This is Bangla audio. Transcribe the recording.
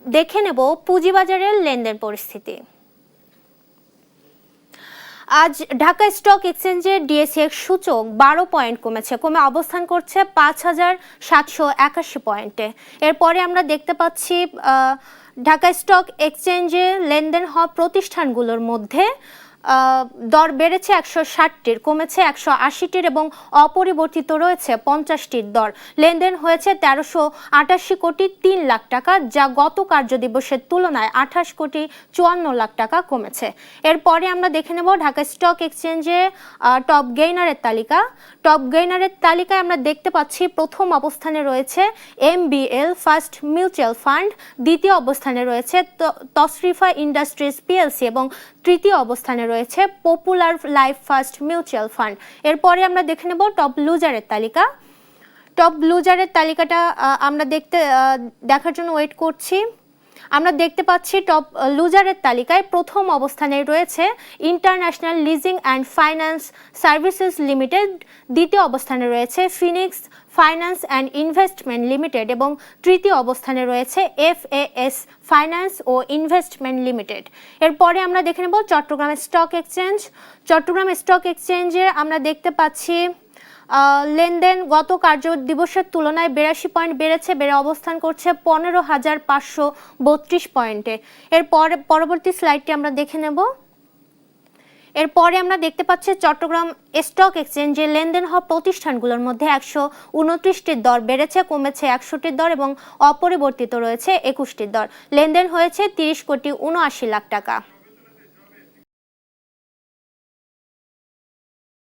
দেখে নেব পুঁজিবাজারের লেনদেন পরিস্থিতি। আজ ঢাকা স্টক এক্সচেঞ্জের ডিএসইএক্স সূচক 12 পয়েন্ট কমেছে, কমে অবস্থান করছে 5781 পয়েন্টে। এরপরে আমরা দেখতে পাচ্ছি ঢাকা স্টক এক্সচেঞ্জে লেনদেন হওয়া প্রতিষ্ঠানগুলোর মধ্যে দর বেড়েছে 160টির, কমেছে 180টির এবং অপরিবর্তিত রয়েছে 50টির দর। লেনদেন হয়েছে 1388 কোটি 3 লাখ টাকা, যা গত কার্যদিবসের তুলনায় 28 কোটি 54 লাখ টাকা কমেছে। এরপরে আমরা দেখে নেব ঢাকা স্টক এক্সচেঞ্জে টপ গেইনারের তালিকা। টপ গেইনারের তালিকায় আমরা দেখতে পাচ্ছি প্রথম অবস্থানে রয়েছে MBL ফার্স্ট মিউচুয়াল ফান্ড, দ্বিতীয় অবস্থানে রয়েছে তশরিফা ইন্ডাস্ট্রিজ পিএলসি এবং তৃতীয় অবস্থানে রয়েছে popular life first mutual fund. এরপরে আমরা দেখে নেব টপ লুজারের তালিকা। টপ লুজারের তালিকাটা আমরা দেখার জন্য ওয়েট করছি। আমরা দেখতে পাচ্ছি টপ লুজারের তালিকায় প্রথম অবস্থানে রয়েছে international leasing and finance services limited, দ্বিতীয় অবস্থানে রয়েছে phoenix finance and investment limited এবং তৃতীয় অবস্থানে রয়েছে FAS ফাইন্যান্স ও ইনভেস্টমেন্ট লিমিটেড। এরপরে আমরা দেখে নেব Chattogram stock exchange. Chattogram stock এক্সচেঞ্জে আমরা দেখতে পাচ্ছি লেনদেন গত কার্য দিবসের তুলনায় 82 পয়েন্ট বেড়েছে, বেড়ে অবস্থান করছে 15,532 পয়েন্টে। পরবর্তী স্লাইডটি আমরা দেখে নেব। এরপরে আমরা দেখতে পাচ্ছি চট্টগ্রাম স্টক এক্সচেঞ্জে লেনদেন হওয়া প্রতিষ্ঠানগুলোর মধ্যে 129টির দর বেড়েছে, কমেছে 100টির দর এবং অপরিবর্তিত রয়েছে 21টির দর। লেনদেন হয়েছে 30 কোটি 79 লাখ টাকা।